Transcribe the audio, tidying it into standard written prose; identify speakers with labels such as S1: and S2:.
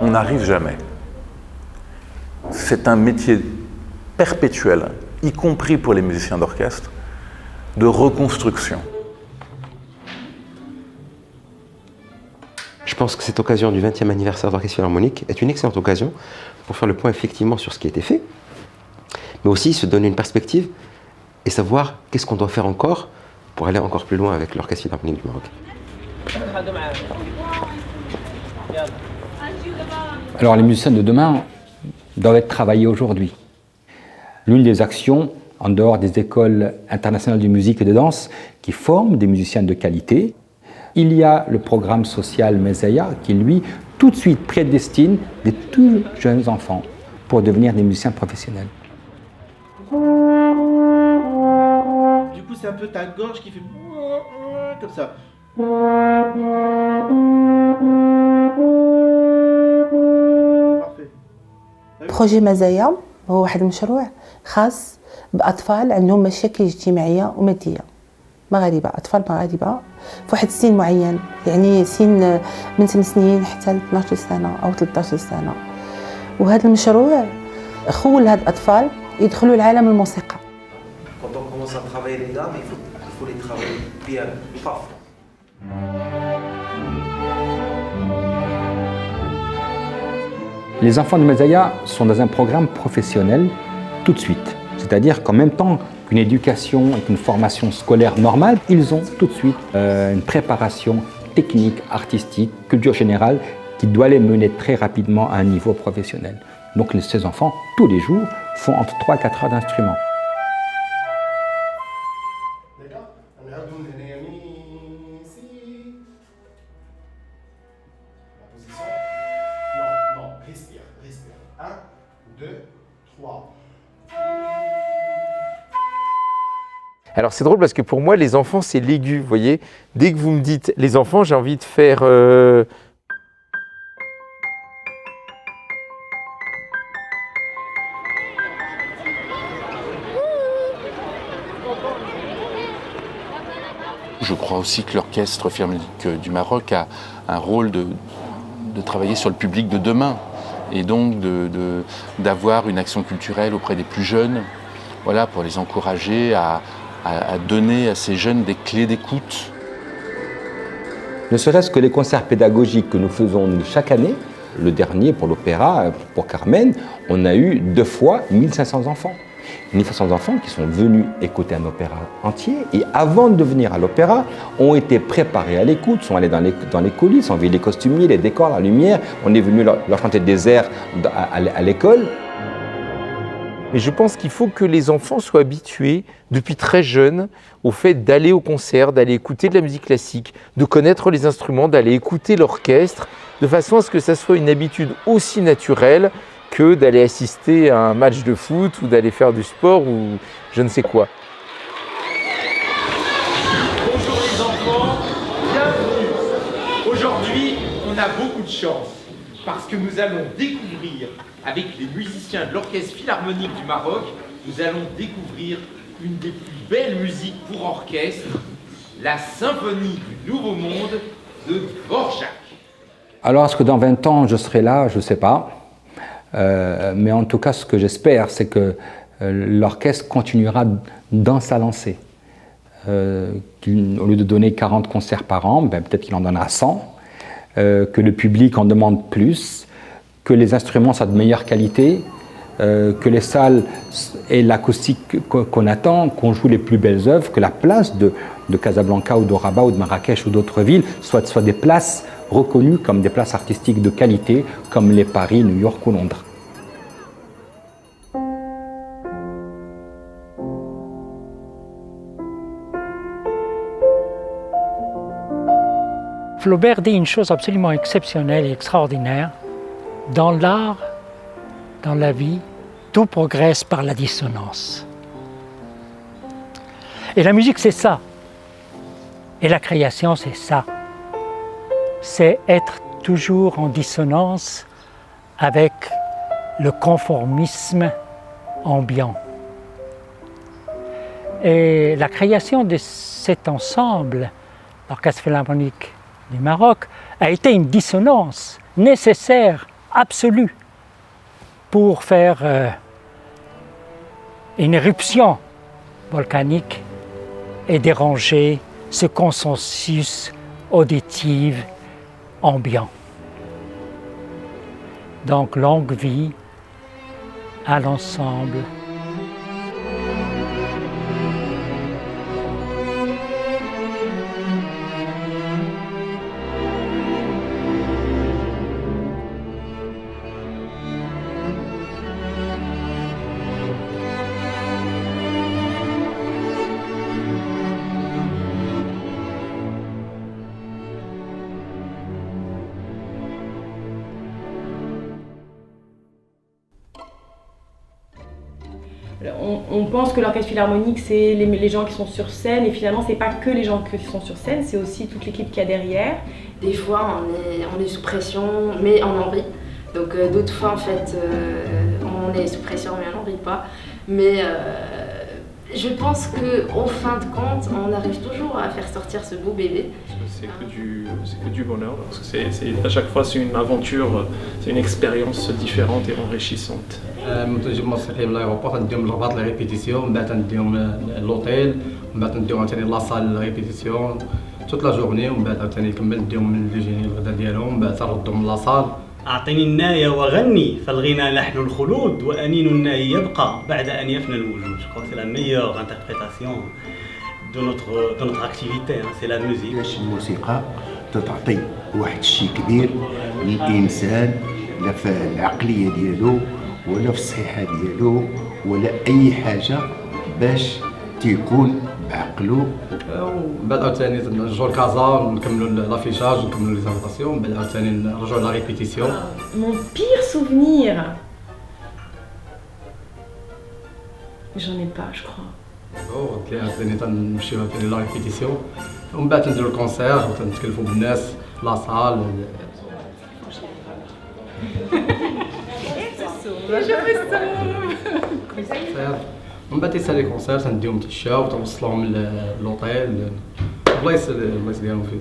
S1: On n'arrive jamais. C'est un métier perpétuel, y compris pour les musiciens d'orchestre, de reconstruction.
S2: Je pense que cette occasion du 20e anniversaire d'Orchestre Philharmonique est une excellente occasion pour faire le point effectivement sur ce qui a été fait, mais aussi se donner une perspective et savoir qu'est-ce qu'on doit faire encore pour aller encore plus loin avec l'Orchestre Philharmonique du Maroc.
S3: Alors les musiciens de demain doivent être travaillés aujourd'hui. L'une des actions, en dehors des écoles internationales de musique et de danse, qui forment des musiciens de qualité, il y a le programme social Mesaya qui, lui, tout de suite prédestine des tout jeunes enfants pour devenir des musiciens professionnels.
S4: Du coup, c'est un peu ta gorge qui fait comme ça.
S5: بروجي مزايا هو واحد المشروع خاص بأطفال عندهم مشاكل اجتماعية ومادية مغاربة، أطفال مغاربة في واحد السن معين، يعني سن من 8 سنين حتى ل 12 سنة أو 13 سنة. وهذا المشروع خول هاد الأطفال يدخلوا لعالم الموسيقى.
S6: Quand on commence à travailler les gammes, il faut les travailler bien, pas fort.
S3: Les enfants de Mesaya sont dans un programme professionnel tout de suite. C'est-à-dire qu'en même temps qu'une éducation et qu'une formation scolaire normale, ils ont tout de suite une préparation technique, artistique, culture générale qui doit les mener très rapidement à un niveau professionnel. Donc ces enfants, tous les jours, font entre 3 et 4 heures d'instruments.
S7: Alors c'est drôle parce que pour moi, les enfants, c'est l'aigu, vous voyez. Dès que vous me dites les enfants, j'ai envie de faire...
S8: Je crois aussi que l'Orchestre Philharmonique du Maroc a un rôle de travailler sur le public de demain et donc d'avoir une action culturelle auprès des plus jeunes, voilà, pour les encourager à donner à ces jeunes des clés d'écoute.
S3: Ne serait-ce que les concerts pédagogiques que nous faisons chaque année, le dernier pour l'opéra, pour Carmen, on a eu 2 fois 1500 enfants. 1500 enfants qui sont venus écouter un opéra entier et avant de venir à l'opéra, ont été préparés à l'écoute, sont allés dans les coulisses, ont vu les costumiers, les décors, la lumière, on est venu leur chanter des airs à l'école.
S7: Mais je pense qu'il faut que les enfants soient habitués depuis très jeunes au fait d'aller au concert, d'aller écouter de la musique classique, de connaître les instruments, d'aller écouter l'orchestre, de façon à ce que ça soit une habitude aussi naturelle que d'aller assister à un match de foot ou d'aller faire du sport ou je ne sais quoi.
S4: Bonjour les enfants, bienvenue. Aujourd'hui, on a beaucoup de chance parce que nous allons découvrir avec les musiciens de l'Orchestre Philharmonique du Maroc, nous allons découvrir une des plus belles musiques pour orchestre, la Symphonie du Nouveau Monde de Dvorak.
S3: Alors, est-ce que dans 20 ans, je serai là? Je ne sais pas. Mais en tout cas, ce que j'espère, c'est que l'orchestre continuera dans sa lancée. Au lieu de donner 40 concerts par an, ben, peut-être qu'il en donnera 100, que le public en demande plus, que les instruments soient de meilleure qualité, que les salles aient l'acoustique qu'on attend, qu'on joue les plus belles œuvres, que la place de Casablanca ou de Rabat ou de Marrakech ou d'autres villes soient des places reconnues comme des places artistiques de qualité, comme les Paris, New York ou Londres.
S9: Flaubert dit une chose absolument exceptionnelle et extraordinaire. Dans l'art, dans la vie, tout progresse par la dissonance. Et la musique, c'est ça. Et la création, c'est ça. C'est être toujours en dissonance avec le conformisme ambiant. Et la création de cet ensemble, l'Orchestre Philharmonique du Maroc a été une dissonance nécessaire, absolue, pour faire une éruption volcanique et déranger ce consensus auditif ambiant. Donc longue vie à l'ensemble.
S10: On pense que l'orchestre philharmonique, c'est les gens qui sont sur scène, et finalement, c'est pas que les gens qui sont sur scène, c'est aussi toute l'équipe qu'il y a derrière.
S11: Des fois, on est sous pression, mais on en rit. Donc d'autres fois, en fait, on est sous pression, mais on n'en rit pas. Mais je pense qu'au fin de compte, on arrive toujours à faire sortir ce beau bébé.
S12: C'est que du bonheur, parce que à chaque fois c'est une aventure, c'est une expérience différente et enrichissante.
S13: منتجين مسرحيين من لايغوبور غنديهم لرباط لا ريبيتيسيون من بعد نديهم لوطيل من بعد نديهم عاوتاني لاصال ريبيتيسيون توت لا جورني ومن بعد عاوتاني نكمل نديهم من ليجيني الغدا ديالهم من بعد نردهم من لاصال.
S14: أعطني الناية وغني فالغنى لحن الخلود وأنين الناي يبقى بعد أن يفنى الوجود. Je crois que c'est la meilleure interprétation de notre activité, c'est la musique.
S15: باش الموسيقى تعطي واحد الشيء كبير للإنسان لا في العقلية ديالو ولا في الصحة ديالو ولا أي حاجة باش تيكون بعقلو.
S13: ومن بعد عاوتاني نرجعو لكازا نكملو لافيشاج نكملو لي زانفاسيون من بعد عاوتاني نرجعو لا ريبيتيسيون.
S10: Mon pire souvenir, j'en ai pas, je crois.
S13: تلاقي عاوتاني تنمشيو عاوتاني لا ريبيتيسيون ومن بعد تنديرو الكونسير وتنتكلفو بالناس لاصال. من بعد تيسالي كونسير تنديهم تيشاو وتوصلوهم للوطيل البلايص ديالهم في